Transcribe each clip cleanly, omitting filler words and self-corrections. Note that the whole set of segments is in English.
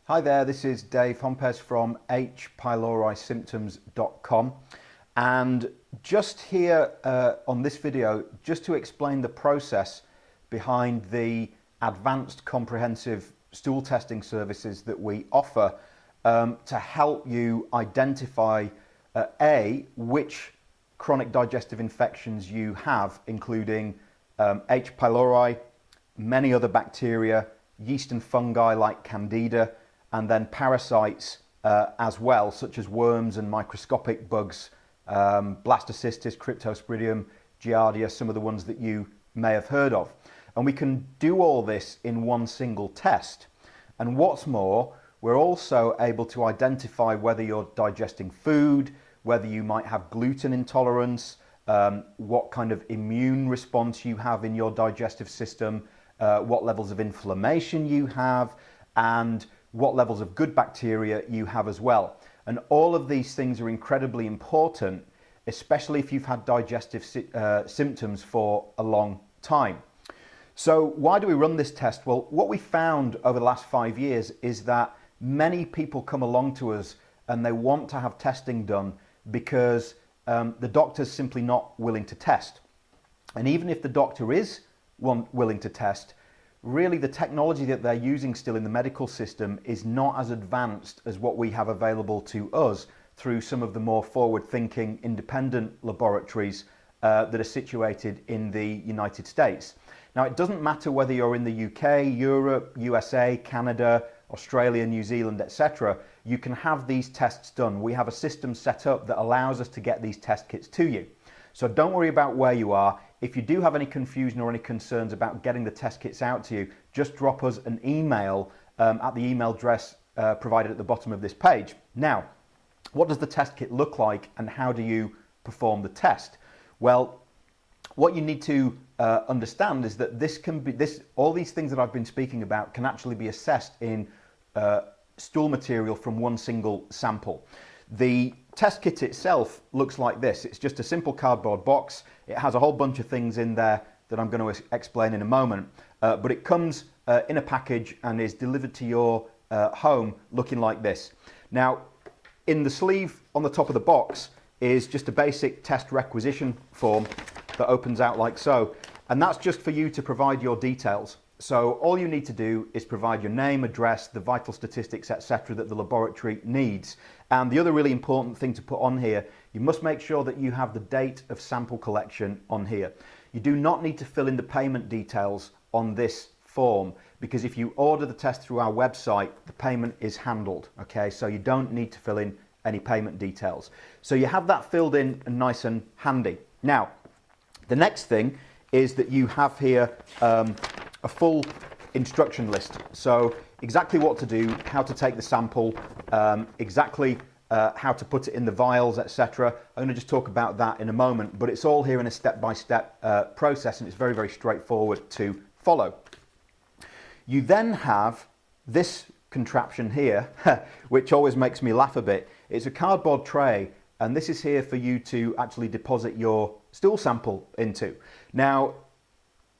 Hi there, this is Dave Hompes from HPyloriSymptoms.com, and just here on this video, just to explain the process behind the advanced comprehensive stool testing services that we offer to help you identify which chronic digestive infections you have, including H. pylori, many other bacteria, yeast and fungi like Candida, and then parasites as well, such as worms and microscopic bugs, Blastocystis, Cryptosporidium, Giardia, some of the ones that you may have heard of. And we can do all this in one single test. And what's more, we're also able to identify whether you're digesting food, whether you might have gluten intolerance, what kind of immune response you have in your digestive system, what levels of inflammation you have, and what levels of good bacteria you have as well. And all of these things are incredibly important, especially if you've had digestive symptoms for a long time. So why do we run this test? Well, what we found over the last 5 years is that many people come along to us and they want to have testing done because the doctor's simply not willing to test. And even if the doctor is willing to test, really the technology that they're using still in the medical system is not as advanced as what we have available to us through some of the more forward-thinking independent laboratories that are situated in the United States. Now, it doesn't matter whether you're in the UK, Europe, USA, Canada, Australia, New Zealand, etc. You can have these tests done. We have a system set up that allows us to get these test kits to you. So don't worry about where you are. If you do have any confusion or any concerns about getting the test kits out to you, just drop us an email at the email address provided at the bottom of this page. Now, what does the test kit look like and how do you perform the test? Well, what you need to understand is that all these things that I've been speaking about can actually be assessed in stool material from one single sample. The test kit itself looks like this. It's just a simple cardboard box. It has a whole bunch of things in there that I'm going to explain in a moment, but it comes in a package and is delivered to your home looking like this. Now, in the sleeve on the top of the box is just a basic test requisition form that opens out like so, and that's just for you to provide your details. So all you need to do is provide your name, address, the vital statistics, etc. that the laboratory needs. And the other really important thing to put on here, you must make sure that you have the date of sample collection on here. You do not need to fill in the payment details on this form, because if you order the test through our website, the payment is handled, okay? So you don't need to fill in any payment details. So you have that filled in and nice and handy. Now, the next thing is that you have here a full instruction list. So exactly what to do, how to take the sample, exactly how to put it in the vials, etc. I'm going to just talk about that in a moment, but it's all here in a step-by-step process, and it's very, very straightforward to follow. You then have this contraption here, which always makes me laugh a bit. It's a cardboard tray, and this is here for you to actually deposit your stool sample into. Now,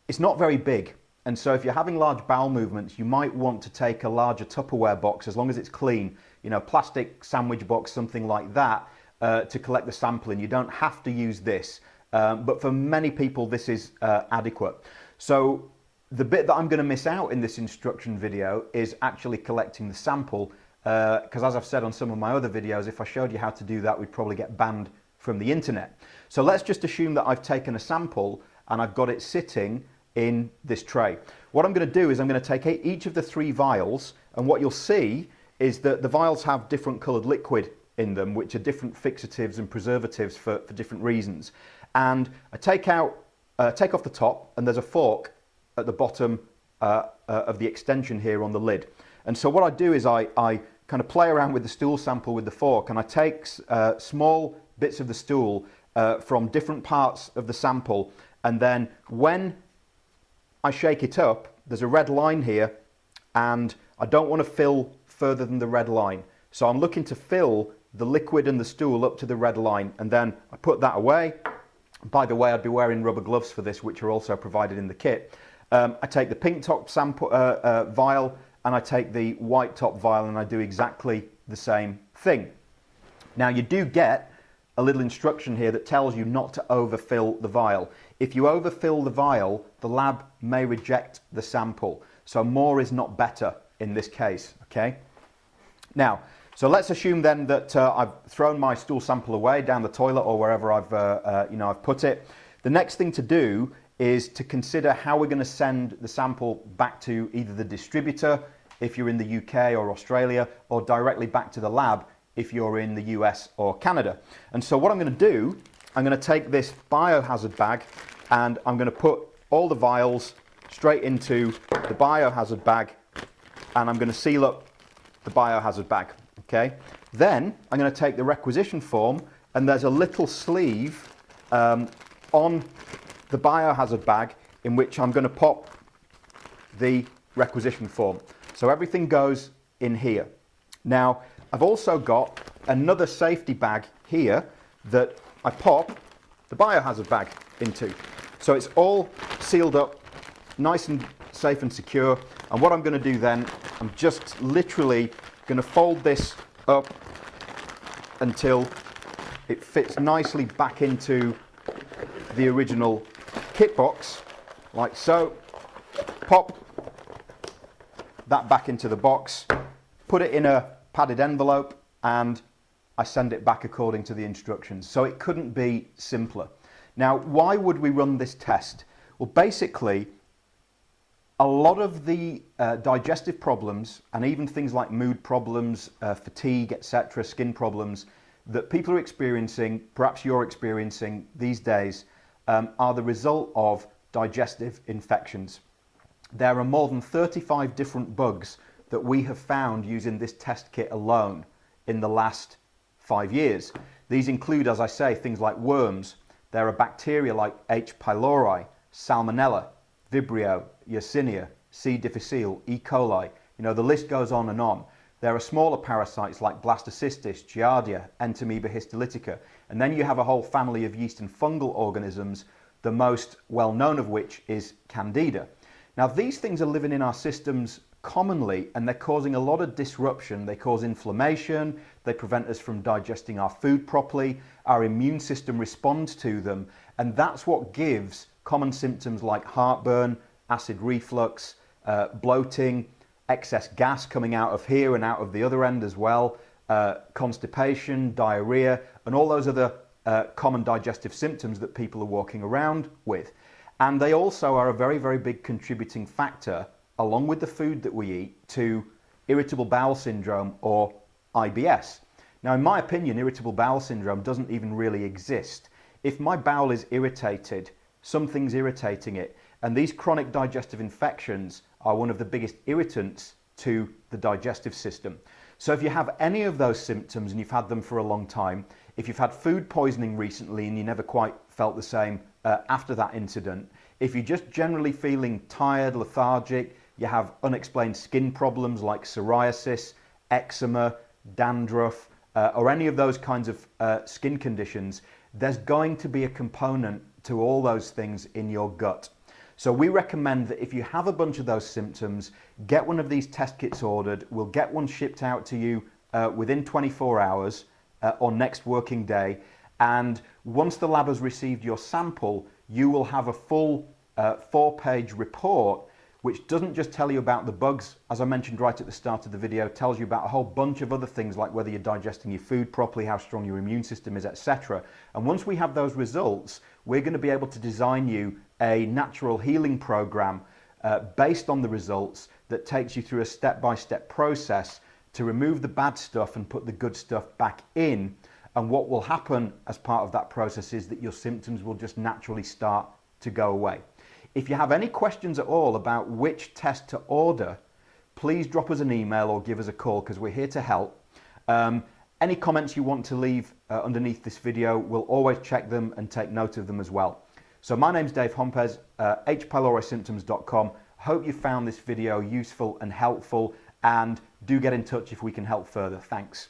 it's not very big, and so if you're having large bowel movements, you might want to take a larger Tupperware box, as long as it's clean, you know, plastic sandwich box, something like that, to collect the sample in. You don't have to use this, but for many people this is adequate. So the bit that I'm going to miss out in this instruction video is actually collecting the sample, because as I've said on some of my other videos, if I showed you how to do that, we'd probably get banned from the internet. So let's just assume that I've taken a sample and I've got it sitting in this tray. What I'm going to do is I'm going to take each of the 3 vials, and what you'll see is that the vials have different coloured liquid in them, which are different fixatives and preservatives for different reasons. And I take off the top, and there's a fork at the bottom of the extension here on the lid. And so what I do is I kind of play around with the stool sample with the fork, and I take small bits of the stool from different parts of the sample, and then when I shake it up, there's a red line here, and I don't want to fill further than the red line. So I'm looking to fill the liquid and the stool up to the red line, and then I put that away. By the way, I'd be wearing rubber gloves for this, which are also provided in the kit. I take the pink top sample vial and I take the white top vial and I do exactly the same thing. Now you do get a little instruction here that tells you not to overfill the vial. If you overfill the vial, the lab may reject the sample. So more is not better in this case, okay? Now, so let's assume then that I've thrown my stool sample away down the toilet or wherever I've put it. The next thing to do is to consider how we're going to send the sample back to either the distributor if you're in the UK or Australia, or directly back to the lab if you're in the US or Canada. And so what I'm going to do, I'm going to take this biohazard bag and I'm going to put all the vials straight into the biohazard bag, and I'm going to seal up the biohazard bag. Okay. Then I'm going to take the requisition form, and there's a little sleeve on the biohazard bag in which I'm going to pop the requisition form. So everything goes in here. Now I've also got another safety bag here that I pop the biohazard bag into. So it's all sealed up, nice and safe and secure. And what I'm going to do then, I'm just literally going to fold this up until it fits nicely back into the original kit box, like so. Pop that back into the box, put it in a padded envelope, and I send it back according to the instructions. So it couldn't be simpler. Now, why would we run this test? Well, basically, a lot of the digestive problems, and even things like mood problems, fatigue, etc., skin problems that people are experiencing, perhaps you're experiencing these days, are the result of digestive infections. There are more than 35 different bugs that we have found using this test kit alone in the last 5 years. These include, as I say, things like worms. There are bacteria like HPylori, Salmonella, Vibrio, Yersinia, C. difficile, E. coli. You know, the list goes on and on. There are smaller parasites like Blastocystis, Giardia, Entamoeba histolytica, and then you have a whole family of yeast and fungal organisms, the most well known of which is Candida. Now, these things are living in our systems commonly, and they're causing a lot of disruption. They cause inflammation, they prevent us from digesting our food properly, our immune system responds to them, and that's what gives common symptoms like heartburn, acid reflux, bloating, excess gas coming out of here and out of the other end as well, constipation, diarrhea, and all those other common digestive symptoms that people are walking around with. And they also are a very, very big contributing factor, along with the food that we eat, to irritable bowel syndrome or IBS. Now, in my opinion, irritable bowel syndrome doesn't even really exist. If my bowel is irritated, something's irritating it, and these chronic digestive infections are one of the biggest irritants to the digestive system. So if you have any of those symptoms and you've had them for a long time, if you've had food poisoning recently and you never quite felt the same after that incident, if you're just generally feeling tired, lethargic, you have unexplained skin problems like psoriasis, eczema, dandruff, or any of those kinds of skin conditions, there's going to be a component to all those things in your gut. So we recommend that if you have a bunch of those symptoms, get one of these test kits ordered. We'll get one shipped out to you within 24 hours or next working day. And once the lab has received your sample, you will have a full 4-page report, which doesn't just tell you about the bugs, as I mentioned right at the start of the video, tells you about a whole bunch of other things like whether you're digesting your food properly, how strong your immune system is, etc. And once we have those results, we're going to be able to design you a natural healing program based on the results that takes you through a step-by-step process to remove the bad stuff and put the good stuff back in. And what will happen as part of that process is that your symptoms will just naturally start to go away. If you have any questions at all about which test to order, please drop us an email or give us a call, because we're here to help. Any comments you want to leave underneath this video, we'll always check them and take note of them as well. So my name's Dave Hompez, HPyloriSymptoms.com. Hope you found this video useful and helpful, and do get in touch if we can help further. Thanks.